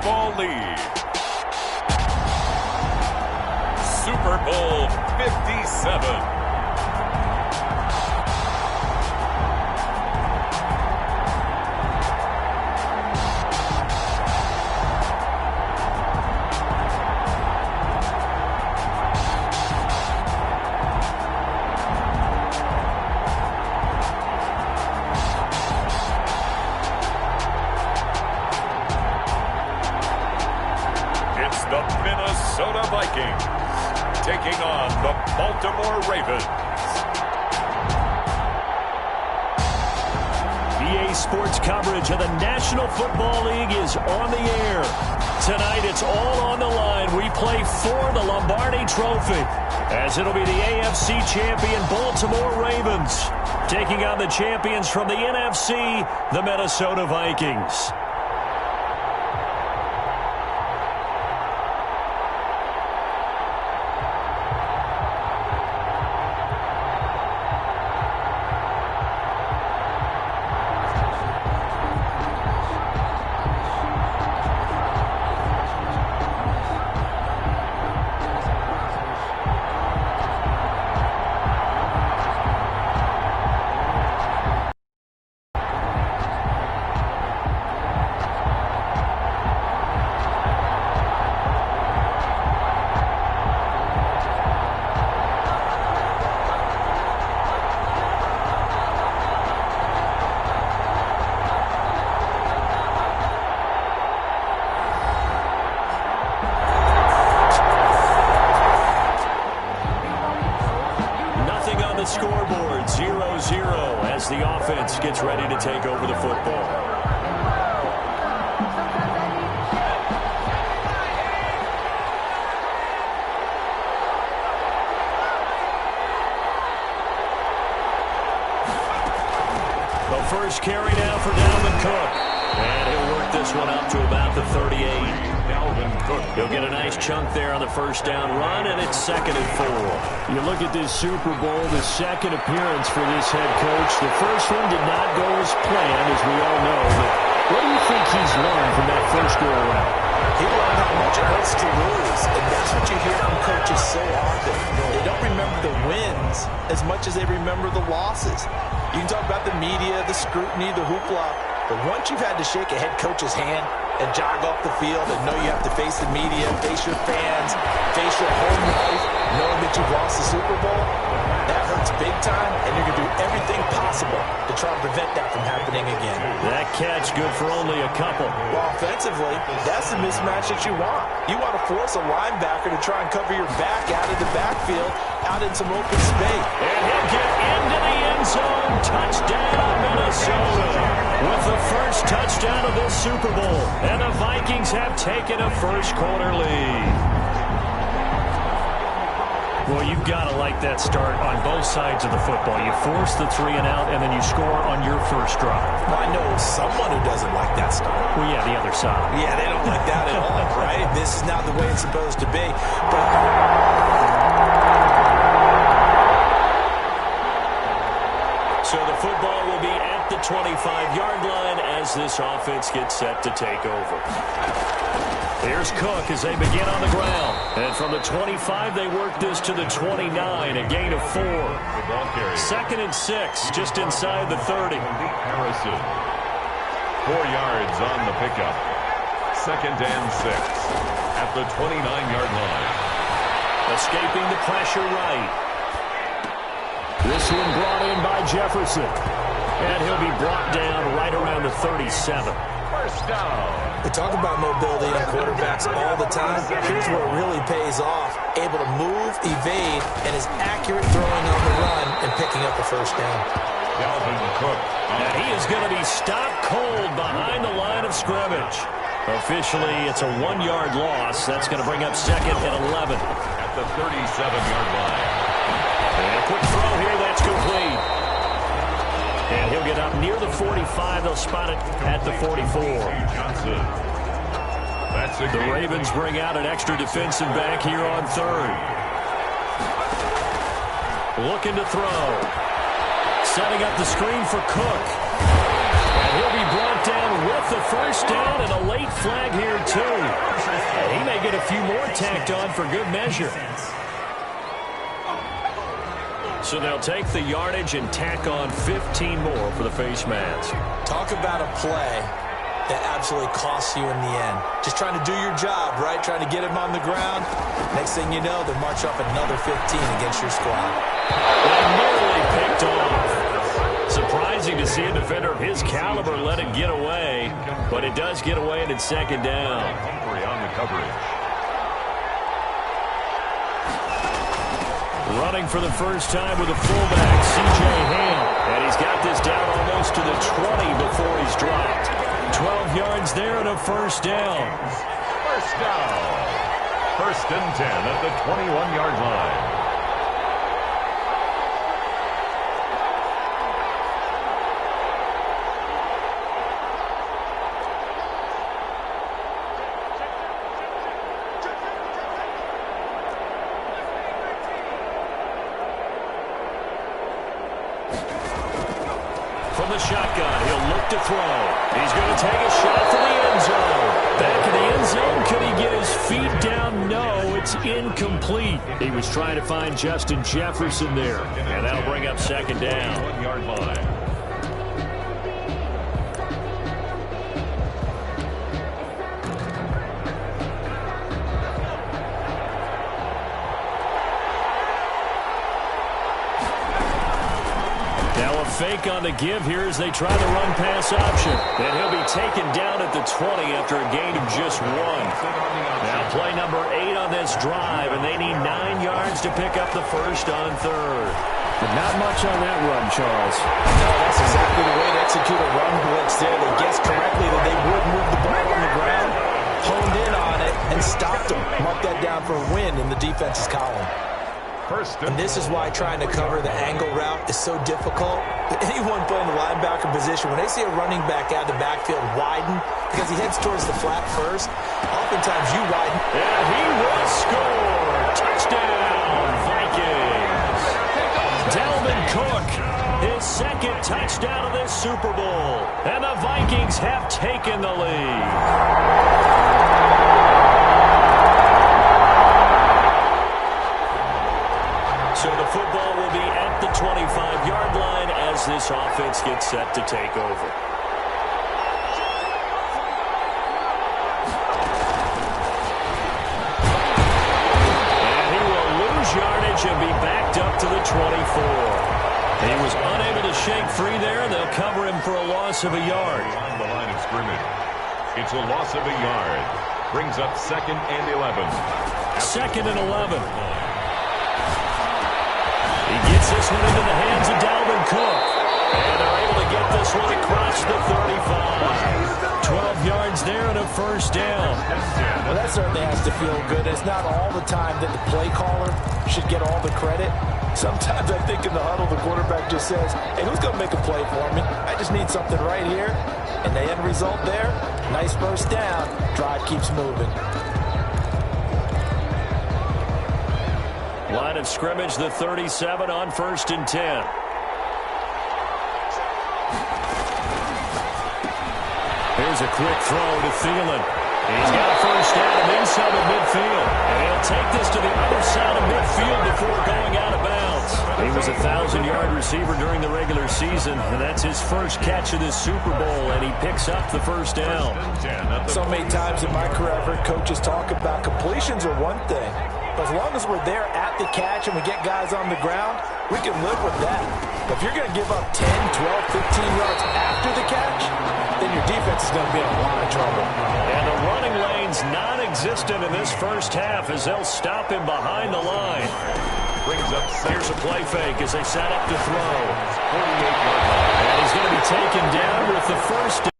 Football League. Super Bowl 57. The Minnesota Vikings taking on the Baltimore Ravens. EA Sports coverage of the National Football League is on the air. Tonight it's all on the line. We play for the Lombardi Trophy, as it'll be the AFC champion Baltimore Ravens taking on the champions from the NFC, the Minnesota Vikings. Scoreboard 0-0 as the offense gets ready to take over the football. The first carry now for Dalvin Cook. And he'll work this one up to about the 38. He'll get a nice chunk there on the first down run, and it's 2nd and 4. You look at this Super Bowl, the second appearance for this head coach. The first one did not go as planned, as we all know. But what do you think he's learned from that first go-around? He learned how much it hurts to lose, and that's what you hear from coaches so often. They don't remember the wins as much as they remember the losses. You can talk about the media, the scrutiny, the hoopla, but once you've had to shake a head coach's hand and jog off the field and know you have to face the media, face your fans, face your home life, knowing that you've lost the Super Bowl, that hurts big time, and you're going to do everything possible to try and prevent that from happening again. That catch good for only a couple. Well, offensively, that's the mismatch that you want. You want to force a linebacker to try and cover your back out of the backfield, out in some open space. And he'll get into the end zone. Touchdown, Minnesota. With the first touchdown of this Super Bowl. And the Vikings have taken a first-quarter lead. Well, you've got to like that start on both sides of the football. You force the 3 and out, and then you score on your first drive. Well, I know someone who doesn't like that start. Well, yeah, the other side. Yeah, they don't like that at all, right? This is not the way it's supposed to be. But so the football will be at the 25-yard line as this offense gets set to take over. Here's Cook as they begin on the ground. And from the 25, they work this to the 29, a gain of 4. 2nd and 6, just inside the 30. Harrison, 4 yards on the pickup. 2nd and 6 at the 29-yard line. Escaping the pressure right. This one brought in by Jefferson. And he'll be brought down right around the 37. First down. We talk about mobility in quarterbacks all the time. Here's where it really pays off. Able to move, evade, and is accurate throwing on the run and picking up the first down. Dalvin Cook. And he is going to be stopped cold behind the line of scrimmage. Officially, it's a 1-yard loss. That's going to bring up 2nd and 11. At the 37-yard line. And a quick throw here. That's complete. And he'll get up near the 45. They'll spot it at the 44. The Ravens bring out an extra defensive back here on 3rd. Looking to throw. Setting up the screen for Cook. And he'll be brought down with off the first down and a late flag here, too. And he may get a few more tacked on for good measure. So they'll take the yardage and tack on 15 more for the face mask. Talk about a play that absolutely costs you in the end. Just trying to do your job, right? Trying to get him on the ground. Next thing you know, they march off another 15 against your squad. And nearly picked off. Surprising to see a defender of his caliber let it get away, but it does get away and it's second down. Humphrey on the coverage. Running for the first time with a fullback, C.J. Ham. And he's got this down almost to the 20 before he's dropped. 12 yards there and a first down. First down. First and 10 at the 21-yard line. From the shotgun, he'll look to throw. He's going to take a shot for the end zone. Back in the end zone, could he get his feet down? No, it's incomplete. He was trying to find Justin Jefferson there, and that'll bring up second down. 1-yard line. Fake on the give here as they try the run-pass option. And he'll be taken down at the 20 after a gain of just 1. Now play number 8 on this drive, and they need 9 yards to pick up the first on third. But not much on that run, Charles. No, that's exactly the way to execute a run blitz there. They guessed correctly that they would move the ball on the ground, honed in on it, and stopped them. Mark that down for a win in the defense's column. And this is why trying to cover the angle route is so difficult. Anyone playing the linebacker position, when they see a running back out of the backfield widen, because he heads towards the flat first, oftentimes you widen. And he will score. Touchdown, Vikings. Dalvin Cook, his second touchdown of this Super Bowl. And the Vikings have taken the lead. So the football will be at the 25-yard line as this offense gets set to take over. And he will lose yardage and be backed up to the 24. He was unable to shake free there. They'll cover him for a loss of a yard. On the line of scrimmage. It's a loss of a yard. Brings up 2nd and 11. 2nd and 11. He gets this one into the hands of Dalvin Cook. And they're able to get this one across the 35. 12 yards there and a first down. Well, that certainly has to feel good. It's not all the time that the play caller should get all the credit. Sometimes I think in the huddle, the quarterback just says, hey, who's going to make a play for me? I just need something right here. And the end result there, nice first down. Drive keeps moving. Line of scrimmage, the 37 on 1st and 10. Here's a quick throw to Thielen. He's got a first down inside of midfield. And he'll take this to the other side of midfield before going out of bounds. He was a 1,000-yard receiver during the regular season, and that's his first catch of this Super Bowl, and he picks up the first down. So many times in my career, I've heard coaches talk about completions are one thing. But as long as we're there at the catch and we get guys on the ground, we can live with that. But if you're going to give up 10, 12, 15 yards after the catch, then your defense is going to be in a lot of trouble. And the running lane's non-existent in this first half as they'll stop him behind the line. Brings up Here's a play fake as they set up to throw. 48-yard line. And he's going to be taken down with the first down.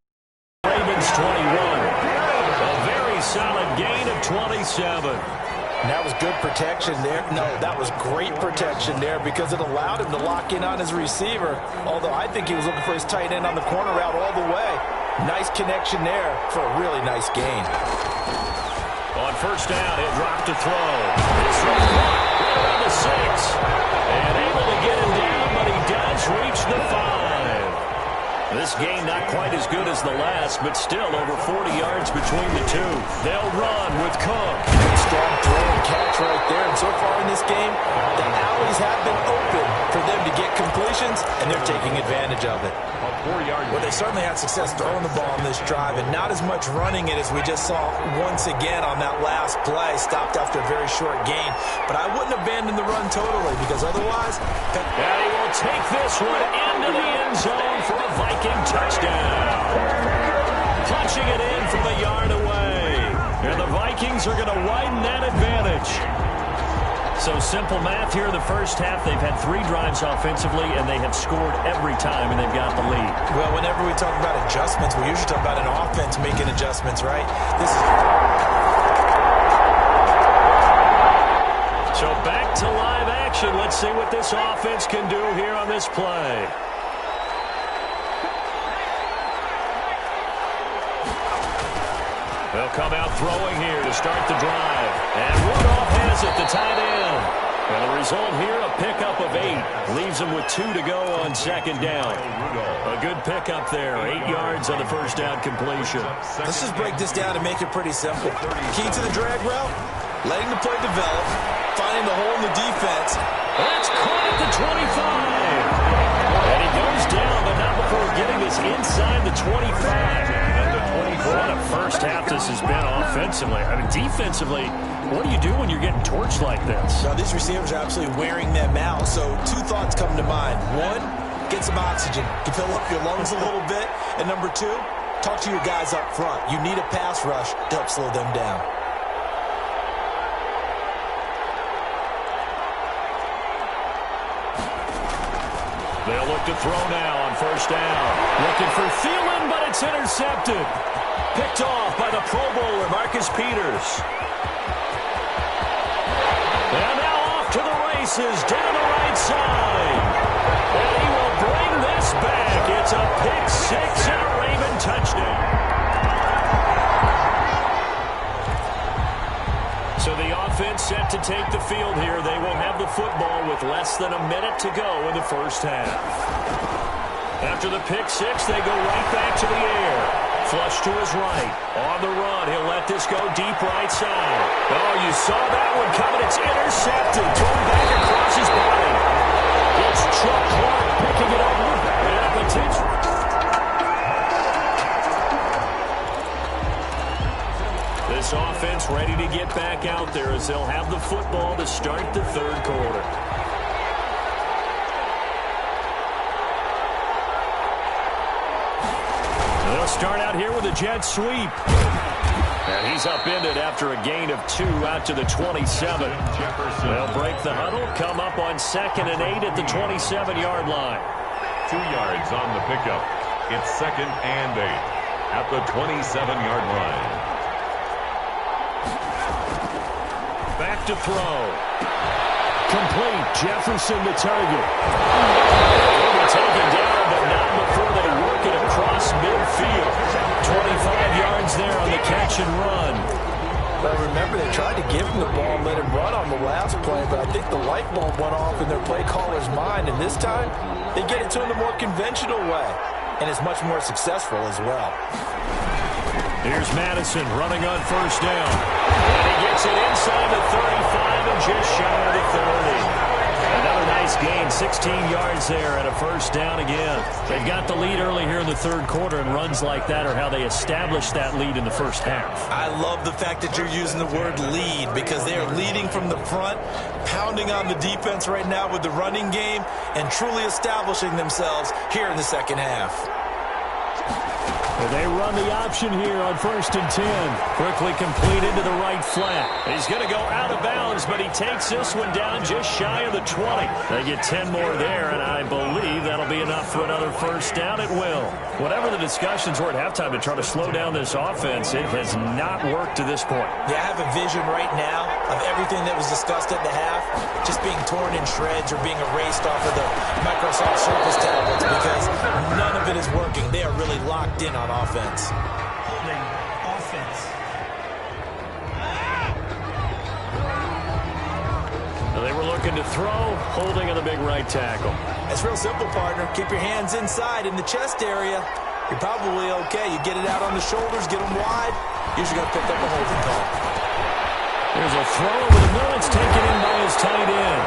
Ravens 21. A very solid gain of 27. And that was good protection there. No, that was great protection there because it allowed him to lock in on his receiver. Although I think he was looking for his tight end on the corner route all the way. Nice connection there for a really nice gain. On first down, he'll drop to throw. This one right around the 6. And able to get him down, but he does reach the 5. This game not quite as good as the last, but still over 40 yards between the two. They'll run with Cook. Strong throw and catch right there. And so far in this game, the alleys have been open for them to get completions, and they're taking advantage of it. Well, they certainly had success throwing the ball on this drive, and not as much running it as we just saw once again on that last play. Stopped after a very short gain. But I wouldn't abandon the run totally, because otherwise... And he will take this one into the end zone for a Viking touchdown. Punching it in from a yard away. And the Vikings are going to widen that advantage. So simple math here in the first half. They've had 3 drives offensively, and they have scored every time, and they've got the lead. Well, whenever we talk about adjustments, we usually talk about an offense making adjustments, right? So back to live action. Let's see what this offense can do here on this play. They'll come out throwing here to start the drive. And Rudolph has it, the tight end. And the result here, a pickup of 8. Leaves them with 2 to go on second down. A good pickup there. 8 yards on the first down completion. Let's just break this down and make it pretty simple. Key to the drag route, letting the play develop, finding the hole in the defense. That's caught at the 25. And he goes down, but not before getting this inside the 25. What a first half this has been offensively. I mean, defensively, what do you do when you're getting torched like this? Now, these receivers are absolutely wearing them out. So 2 thoughts come to mind. 1, get some oxygen to fill up your lungs a little bit. And number 2, talk to your guys up front. You need a pass rush to help slow them down. They'll look to throw now on first down. Looking for Thielen, but it's intercepted. Picked off by the Pro Bowler, Marcus Peters. And now off to the races, down the right side. And he will bring this back. It's a pick 6 and a Raven touchdown. So the offense set to take the field here. They will have the football with less than a minute to go in the first half. After the pick 6, they go right back to the air. Flush to his right. On the run, he'll let this go deep right side. Oh, you saw that one coming. It's intercepted. Thrown back across his body. It's Chuck Clark picking it up. And potential. This offense ready to get back out there as they'll have the football to start the third quarter. They'll start out here with a jet sweep. And he's upended after a gain of 2 out to the 27. They'll break the huddle, come up on 2nd and 8 at the 27-yard line. 2 yards on the pickup. It's 2nd and 8 at the 27-yard line. Back to throw. Complete. Jefferson the target. Taken down, but not before they work it across midfield. 25 yards there on the catch and run. Well, remember, they tried to give him the ball and let him run on the last play, but I think the light bulb went off in their play caller's mind, and this time they get it to him the more conventional way, and it's much more successful as well. Here's Madison running on first down. And he gets it inside the 35 and just shy of the 30. Another nice gain, 16 yards there and a first down again. They've got the lead early here in the third quarter, and runs like that are how they establish that lead in the first half. I love the fact that you're using the word lead, because they are leading from the front, pounding on the defense right now with the running game, and truly establishing themselves here in the second half. They run the option here on 1st and 10. Quickly completed to the right flat. He's going to go out of bounds, but he takes this one down just shy of the 20. They get 10 more there, and I believe that'll be enough for another first down. It will. Whatever the discussions were at halftime to try to slow down this offense, it has not worked to this point. Yeah, I have a vision right now of everything that was discussed at the half just being torn in shreds or being erased off of the Microsoft Surface tablets, because none of it is working. They are really locked in on offense. Holding offense. They were looking to throw, holding on the big right tackle. It's real simple, partner. Keep your hands inside in the chest area. You're probably okay. You get it out on the shoulders, get them wide. Usually going to pick up a holding call. There's a throw over the middle. It's taken in by his tight end.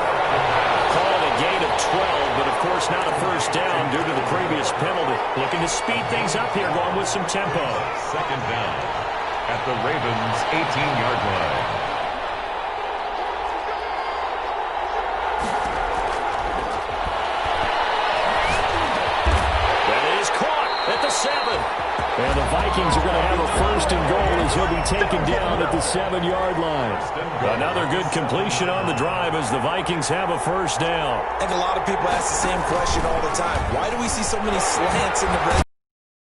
Called a gain of 12, but of course not a first down due to the previous penalty. Looking to speed things up here, going with some tempo. Second down at the Ravens' 18-yard line. At the 7. And the Vikings are going to have a first and goal as he'll be taken down at the 7-yard line. Another good completion on the drive as the Vikings have a first down. I think a lot of people ask the same question all the time. Why do we see so many slants in the red?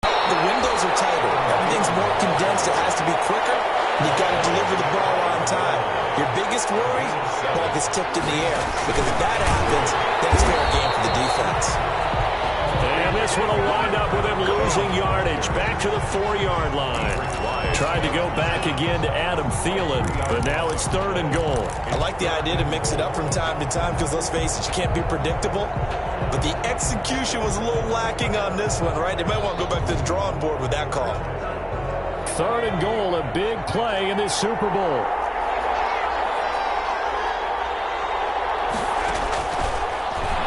The windows are tighter. Everything's more condensed. It has to be quicker. And you've got to deliver the ball on time. Your biggest worry? Ball gets tipped in the air. Because if that happens, then it's fair game for the defense. And this one will wind up with him losing yardage. Back to the 4-yard line. Tried to go back again to Adam Thielen, but now it's 3rd and goal. I like the idea to mix it up from time to time because, let's face it, you can't be predictable. But the execution was a little lacking on this one, right? They might want to go back to the drawing board with that call. 3rd and goal, a big play in this Super Bowl.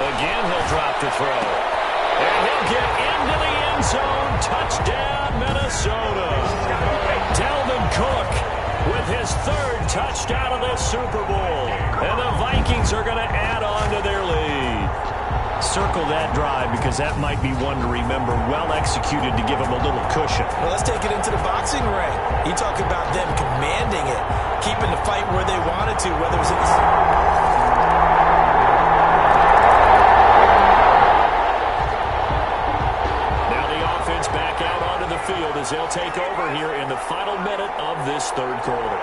Again, he'll drop the throw. And he'll get into the end zone. Touchdown, Minnesota. Dalvin Cook with his 3rd touchdown of this Super Bowl. And the Vikings are going to add on to their lead. Circle that drive because that might be one to remember. Well executed to give them a little cushion. Well, let's take it into the boxing ring. You talk about them commanding it, keeping the fight where they wanted to, whether it was in the... field as they'll take over here in the final minute of this 3rd quarter.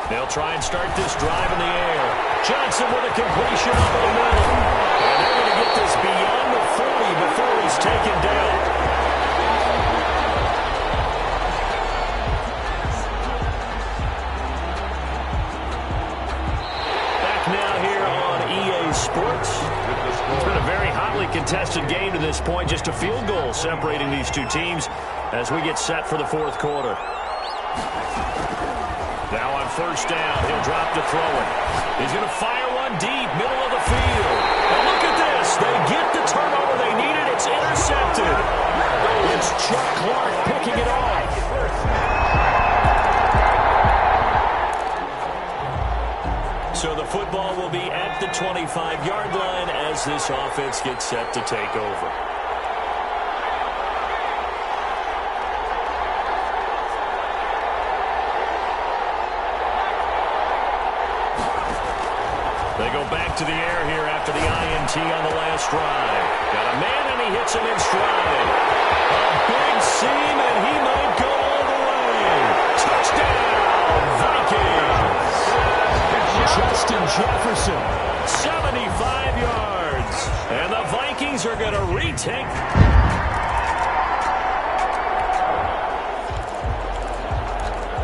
They'll try and start this drive in the air. Johnson with a completion over the middle. And they're going to get this beyond the 40 before he's taken down. It's been a very hotly contested game to this point. Just a field goal separating these two teams as we get set for the 4th quarter. Now on first down, he'll drop to throw it. He's going to fire one deep, middle of the field. And look at this. They get the turnover they needed. It's intercepted. It's Chuck Clark picking it off. So the football will be at the 25-yard line as this offense gets set to take over. They go back to the air here after the INT on the last drive. Got a man and he hits him in stride. A big seam and he might go all the way. Touchdown, Vikings. Justin Jefferson, 75 yards. And the Vikings are going to retake.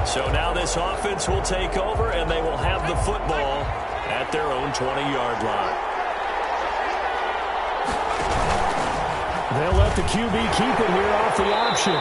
So now this offense will take over, and they will have the football at their own 20-yard line. They'll let the QB keep it here off the option.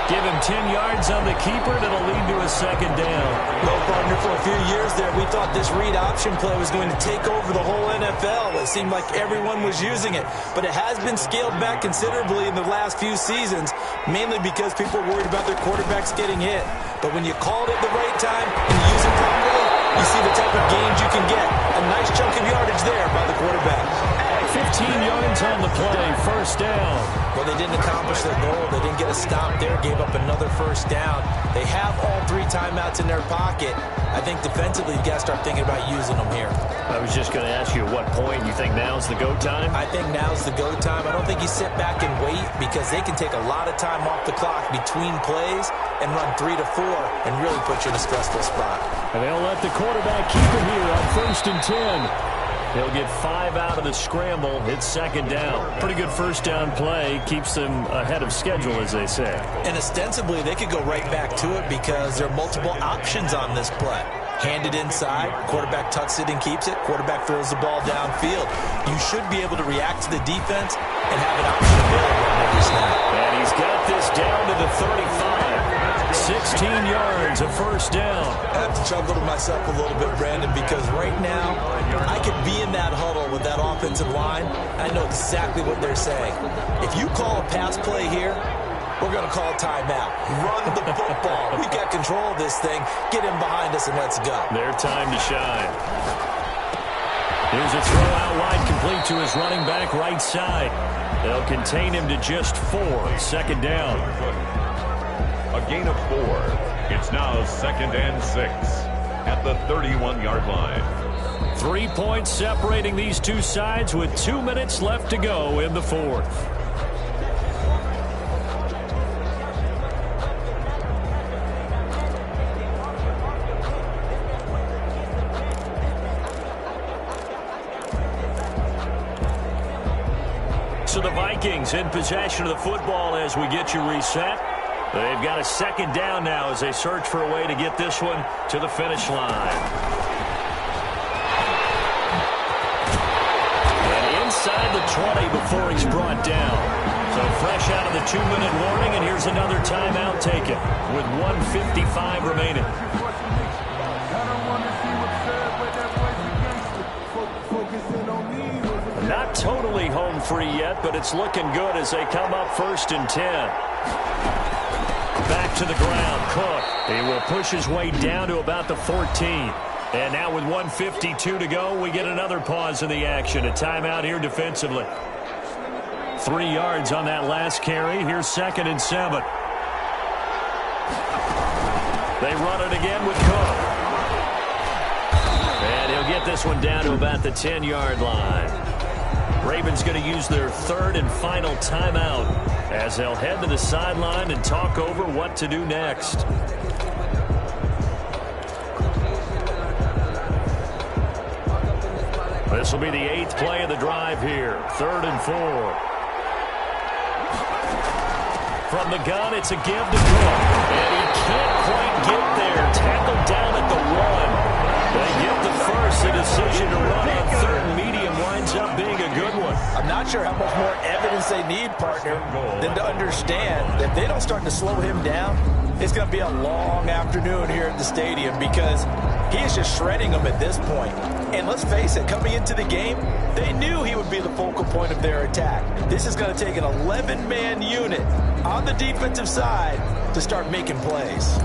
Give him 10 yards on the keeper, and it'll lead to a 2nd down. Well, partner, for a few years there, we thought this read option play was going to take over the whole NFL. It seemed like everyone was using it. But it has been scaled back considerably in the last few seasons, mainly because people are worried about their quarterbacks getting hit. But when you call it at the right time and you use it properly, you see the type of gains you can get. A nice chunk of yardage there by the quarterback. 15 yards on the play, first down. Well, they didn't accomplish their goal. They didn't get a stop there, gave up another first down. They have all 3 timeouts in their pocket. I think defensively, you've got to start thinking about using them here. I was just going to ask you at what point you think now's the go time? I think now's the go time. I don't think you sit back and wait because they can take a lot of time off the clock between plays and run 3 to 4 and really put you in a stressful spot. And they'll let the quarterback keep it here on 1st and 10. He'll get 5 out of the scramble. It's second down. Pretty good first down play. Keeps them ahead of schedule, as they say. And ostensibly, they could go right back to it because there are multiple options on this play. Handed inside, quarterback tucks it and keeps it, quarterback throws the ball downfield. You should be able to react to the defense and have an option available on every snap. And he's got this down to the 35. 16 yards, a first down. I have to chuckle to myself a little bit, Brandon, because right now I could be in that huddle with that offensive line. I know exactly what they're saying. If you call a pass play here, we're going to call a timeout. Run the football. We've got control of this thing. Get him behind us and let's go. Their time to shine. Here's a throw out wide, complete to his running back right side. They'll contain him to just 4. Second down. A gain of 4. It's now second and 6 at the 31-yard line. 3 points separating these two sides with 2 minutes left to go in the fourth. So the Vikings in possession of the football as we get you reset. They've got a second down now as they search for a way to get this one to the finish line. And inside the 20 before he's brought down. So fresh out of the 2-minute warning, and here's another timeout taken with 1:55 remaining. Not totally home free yet, but it's looking good as they come up 1st and 10. Back to the ground, Cook. He will push his way down to about the 14. And now with 1:52 to go, we get another pause in the action. A timeout here defensively. 3 yards on that last carry. Here's 2nd and 7. They run it again with Cook. And he'll get this one down to about the 10-yard line. Ravens going to use their 3rd and final timeout as they'll head to the sideline and talk over what to do next. This will be the 8th play of the drive here. 3rd and 4. From the gun, it's a give to Cook. And he can't quite get there. Tackled down at the 1. They get the first. The decision to run on 3rd and medium winds up being a good one. I'm not sure how much more evidence they need, partner, than to understand that if they don't start to slow him down, it's going to be a long afternoon here at the stadium because he is just shredding them at this point. And let's face it, coming into the game, they knew he would be the focal point of their attack. This is going to take an 11-man unit on the defensive side to start making plays.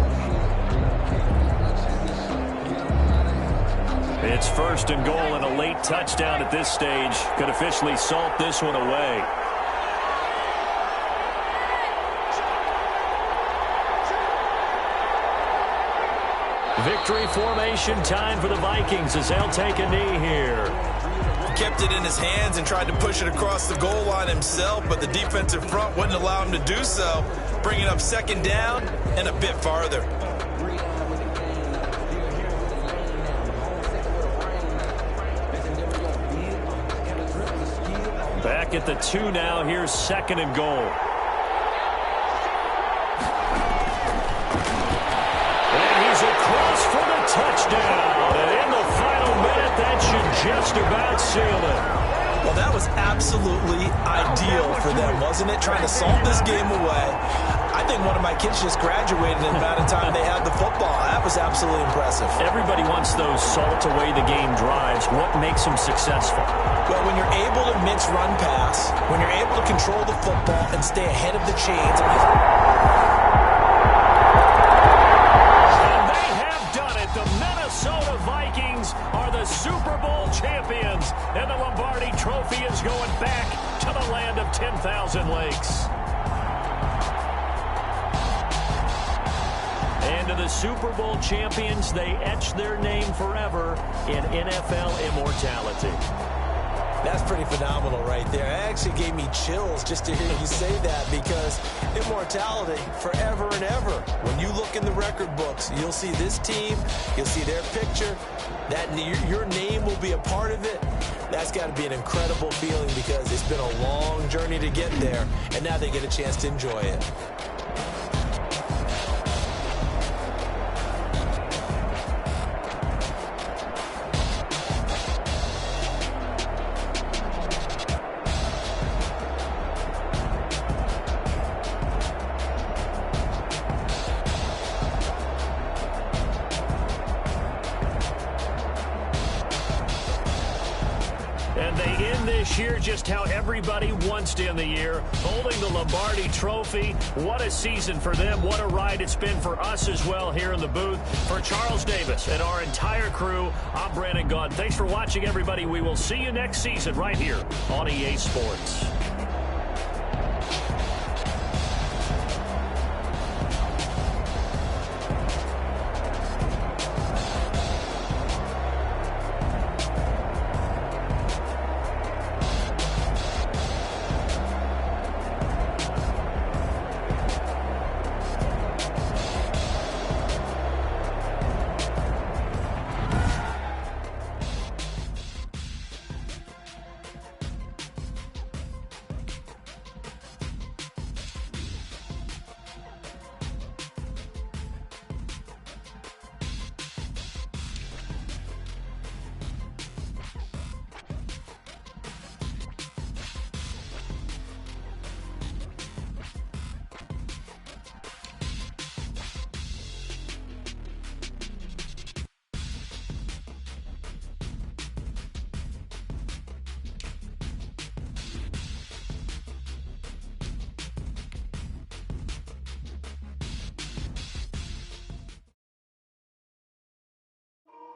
It's 1st and goal, and a late touchdown at this stage could officially salt this one away. Victory formation time for the Vikings as they'll take a knee here. Kept it in his hands and tried to push it across the goal line himself, but the defensive front wouldn't allow him to do so, bringing up 2nd down and a bit farther. Back at the 2 now. Here's 2nd and goal. And he's across for the touchdown. And in the final minute, that should just about seal it. Well, that was absolutely ideal for them, wasn't it? Trying to salt this game away. I think one of my kids just graduated in the amount of time they had the football. That was absolutely impressive. Everybody wants those salt-away-the-game drives. What makes them successful? Well, when you're able to mix run pass, when you're able to control the football and stay ahead of the chains. And they have done it. The Minnesota Vikings are the Super Bowl champions. And the Lombardi Trophy is going back to the land of 10,000 lakes. And to the Super Bowl champions, they etch their name forever in NFL immortality. That's pretty phenomenal right there. It actually gave me chills just to hear you say that, because immortality forever and ever. When you look in the record books, you'll see this team, you'll see their picture, that your name will be a part of it. That's got to be an incredible feeling, because it's been a long journey to get there, and now they get a chance to enjoy it. And they end this year just how everybody wants to end the year, holding the Lombardi Trophy. What a season for them. What a ride it's been for us as well here in the booth. For Charles Davis and our entire crew, I'm Brandon Gaudin. Thanks for watching, everybody. We will see you next season right here on EA Sports.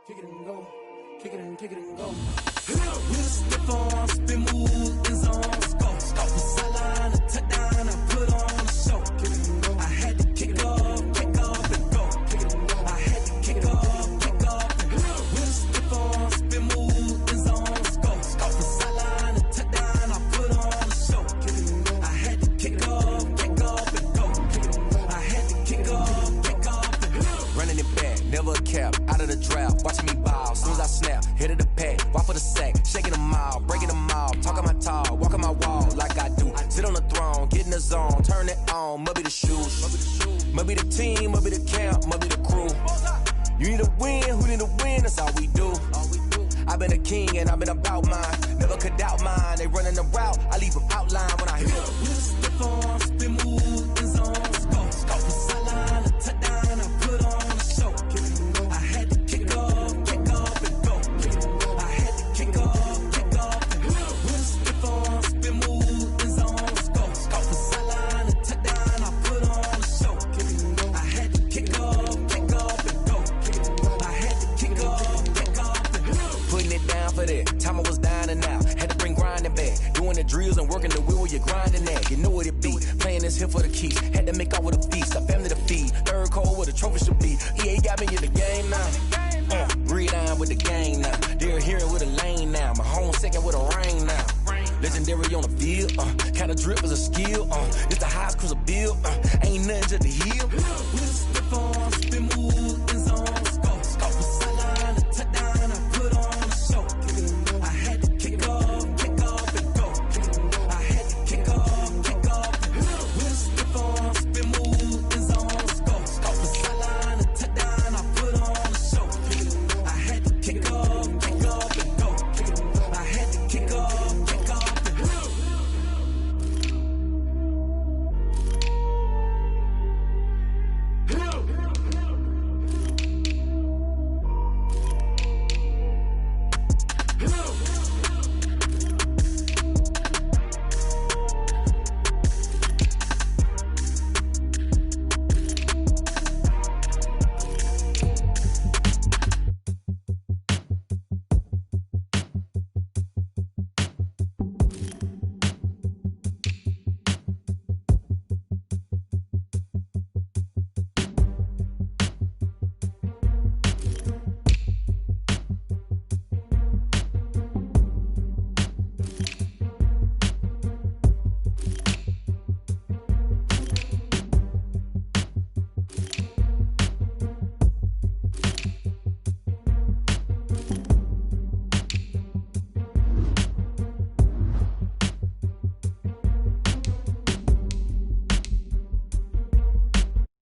Kick it and go. Kick it and go. With a stiff on, spin move, in zone, go. From sideline to touchdown, I put on a show. Kick it and go. I had to kick off and go. Kick it and go. I had to kick off and go. With a stiff on, spin move, in zone, go. From sideline to touchdown, I put on a show. Kick it and go. I had to kick off and go. Kick it and go. I had to kick off and go. Running it back, never a cap, out of the draft, watching me ball, soon as I snap, hit of the pack, walk for the sack, shaking them all, breaking them all, talking my tall, walking my wall like I do, sit on the throne, get in the zone, turn it on, must be the shoes, must be the team, must be the camp, must be the crew, you need a win, who need a win, that's all we do, I've been a king and I've been about mine, never could doubt mine, they running the route, I leave them outline when I hit them. With a stiff on, spin move, in zone, go. From sideline to touchdown, I put on a show. Kick it and go. I had to kick off and go. Kick it and go. I had to kick off and go. With a stiff on, spin move, in zone, go. From sideline to touchdown, I put on a show. Kick it and go. I had to kick off and go. Kick it and go. I had to kick off and go. Putting it down for that, time I was down and out, had to bring grinding back, doing the drills and working the wheel where you're grinding at, you know what it be, playing this here for the keys, had to make out with a feast, a family to feed, third cold where the trophy should be, EA got me in the game now, breathe on with the game now, they're hearing with a lane now, my home second with a rain now, legendary on the field, kind of drip is a skill, it's the highest cruiser bill, ain't nothing just